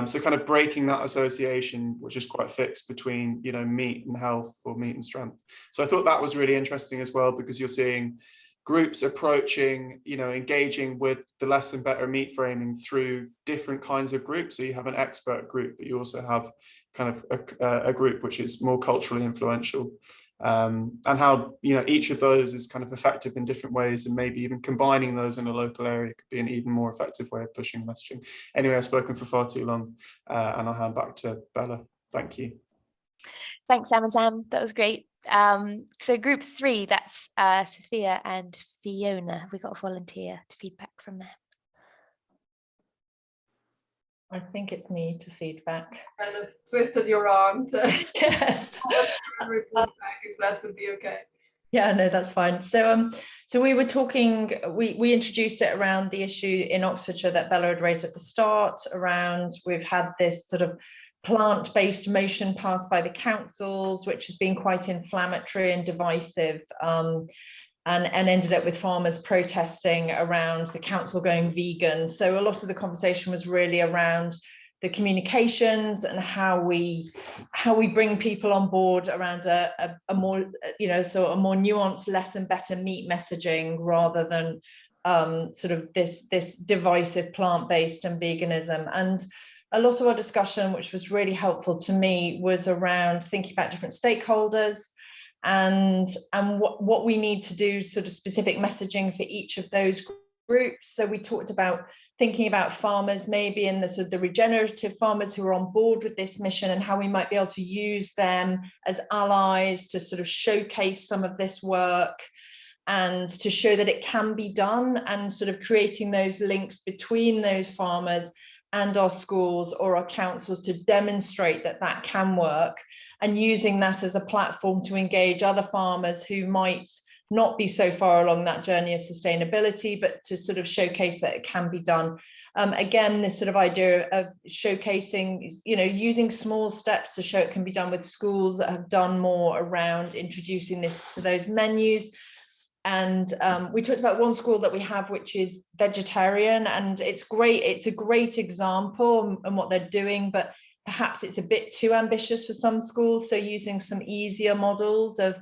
So kind of breaking that association, which is quite fixed between, you know, meat and health or meat and strength. So I thought that was really interesting as well, because you're seeing groups approaching, you know, engaging with the less and better meat framing through different kinds of groups. So you have an expert group, but you also have kind of a group which is more culturally influential, and how, you know, each of those is kind of effective in different ways, and maybe even combining those in a local area could be an even more effective way of pushing messaging. Anyway, I've spoken for far too long, and I'll hand back to Bella. Thank you. Thanks, Sam and Sam. That was great. So group 3, that's Sophia and Fiona. Have we got a volunteer to feedback from there? I think it's me to feedback. Kind of twisted your arm to Yes. report back, if that would be okay. Yeah, no, that's fine. So we were talking, we introduced it around the issue in Oxfordshire that Bella had raised at the start, around we've had this sort of plant-based motion passed by the councils, which has been quite inflammatory and divisive, and ended up with farmers protesting around the council going vegan. So a lot of the conversation was really around the communications and how we bring people on board around a more, you know, so a more nuanced, less and better meat messaging, rather than sort of this divisive plant-based and veganism. And a lot of our discussion, which was really helpful to me, was around thinking about different stakeholders and what we need to do, sort of specific messaging for each of those groups. So we talked about thinking about farmers, maybe in the sort of the regenerative farmers who are on board with this mission, and how we might be able to use them as allies to sort of showcase some of this work and to show that it can be done, and sort of creating those links between those farmers and our schools or our councils to demonstrate that that can work, and using that as a platform to engage other farmers who might not be so far along that journey of sustainability, but to sort of showcase that it can be done. Again, this sort of idea of showcasing, you know, using small steps to show it can be done, with schools that have done more around introducing this to those menus. And we talked about one school that we have, which is vegetarian, and it's great. It's a great example and what they're doing, but perhaps it's a bit too ambitious for some schools. So using some easier models of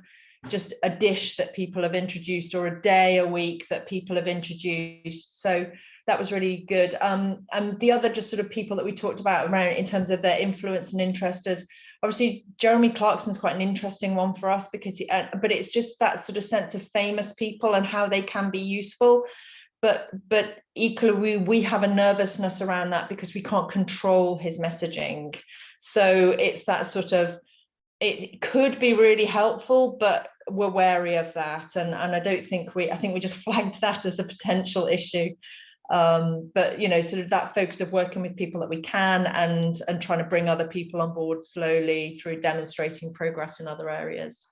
just a dish that people have introduced, or a day a week that people have introduced. So that was really good. And the other just sort of people that we talked about around in terms of their influence and interest is, obviously Jeremy Clarkson's quite an interesting one for us, because but it's just that sort of sense of famous people and how they can be useful. But equally, we have a nervousness around that because we can't control his messaging. So it's that sort of, it could be really helpful, but we're wary of that. And I don't think I think we just flagged that as a potential issue. But, you know, sort of that focus of working with people that we can, and trying to bring other people on board slowly through demonstrating progress in other areas.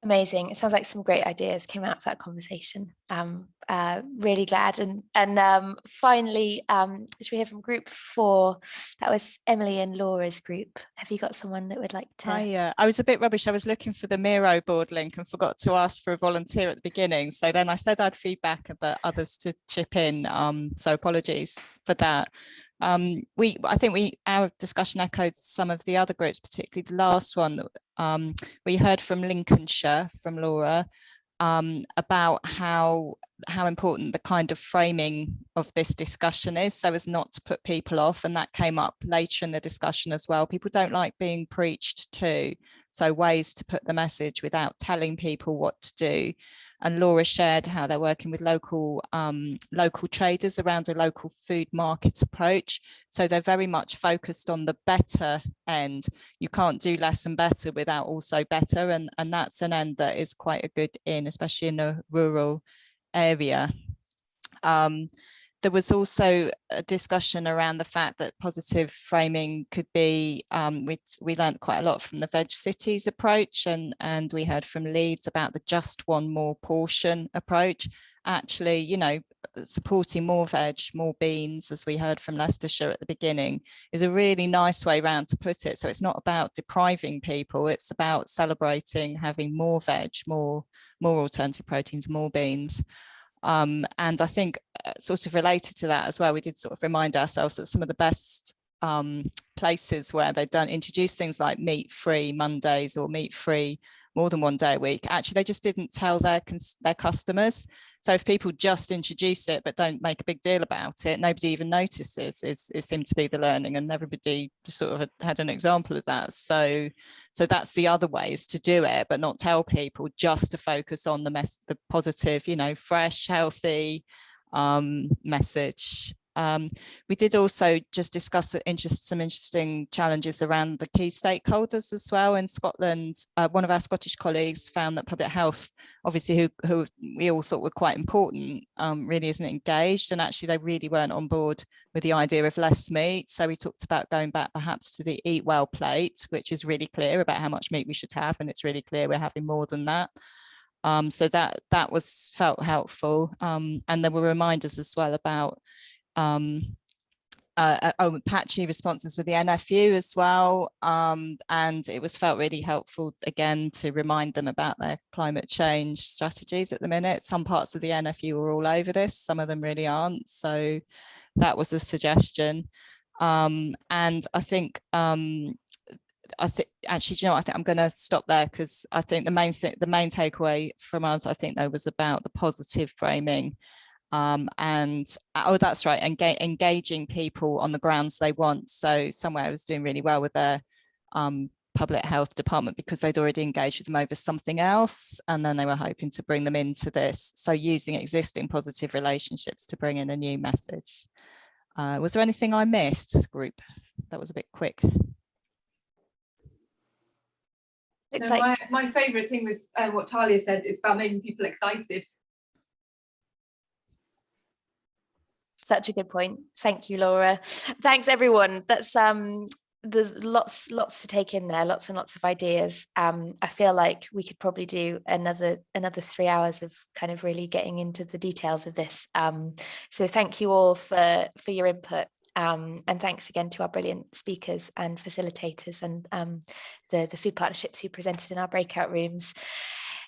Amazing. It sounds like some great ideas came out of that conversation. Really glad. And finally, should we hear from group 4? That was Emily and Laura's group. Have you got someone that would like to? I was a bit rubbish. I was looking for the Miro board link and forgot to ask for a volunteer at the beginning. So then I said I'd feedback, but others to chip in. So apologies for that. I think our discussion echoed some of the other groups, particularly the last one. We heard from Lincolnshire, from Laura, about how how important the kind of framing of this discussion is, so as not to put people off. And that came up later in the discussion as well. People don't like being preached to, so ways to put the message without telling people what to do. And Laura shared how they're working with local traders around a local food markets approach. So they're very much focused on the better end. You can't do less and better without also better, and that's an end that is quite a good in, especially in a rural area. There was also a discussion around the fact that positive framing could be, we learned quite a lot from the Veg Cities approach, and we heard from Leeds about the just one more portion approach. Actually, you know, supporting more veg, more beans, as we heard from Leicestershire at the beginning, is a really nice way round to put it. So it's not about depriving people, it's about celebrating having more veg, more alternative proteins, more beans. And I think sort of related to that as well, we did sort of remind ourselves that some of the best places where they've introduced things like meat-free Mondays or meat-free more than one day a week, actually they just didn't tell their customers. So if people just introduce it but don't make a big deal about it, nobody even notices. It seemed to be the learning, and everybody sort of had an example of that. So that's the other ways to do it, but not tell people, just to focus on the positive, you know, fresh, healthy message. We did also just discuss some interesting challenges around the key stakeholders as well. In Scotland, one of our Scottish colleagues found that public health, obviously who we all thought were quite important, really isn't engaged, and actually they really weren't on board with the idea of less meat. So we talked about going back perhaps to the Eat Well plate, which is really clear about how much meat we should have, and it's really clear we're having more than that. So that felt helpful, and there were reminders as well about patchy responses with the NFU as well, and it felt really helpful again to remind them about their climate change strategies at the minute. Some parts of the NFU are all over this, some of them really aren't, so that was a suggestion. And I think actually, you know, I think I'm going to stop there, because I think the main takeaway from us, I think, though, was about the positive framing. And that's right, engaging people on the grounds they want. So somewhere I was doing really well with their public health department because they'd already engaged with them over something else, and then they were hoping to bring them into this. So using existing positive relationships to bring in a new message. Was there anything I missed, group? That was a bit quick. Looks No, like my favourite thing was what Talia said. It's about making people excited. such a good point. Thank you, Laura. Thanks, everyone. That's there's lots to take in there, lots and lots of ideas. I feel like we could probably do another 3 hours of kind of really getting into the details of this. So thank you all for your input. And thanks again to our brilliant speakers and facilitators and the food partnerships who presented in our breakout rooms.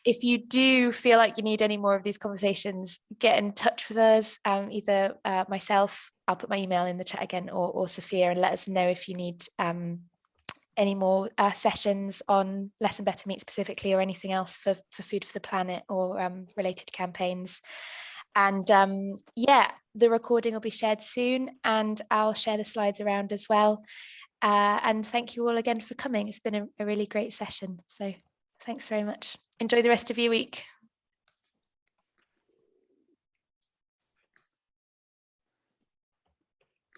If you do feel like you need any more of these conversations, get in touch with us, either myself, I'll put my email in the chat again, or Sophia, and let us know if you need any more sessions on Less and Better Meat specifically, or anything else for Food for the Planet or related campaigns. And yeah, the recording will be shared soon, and I'll share the slides around as well. And thank you all again for coming. It's been a really great session. So thanks very much. Enjoy the rest of your week.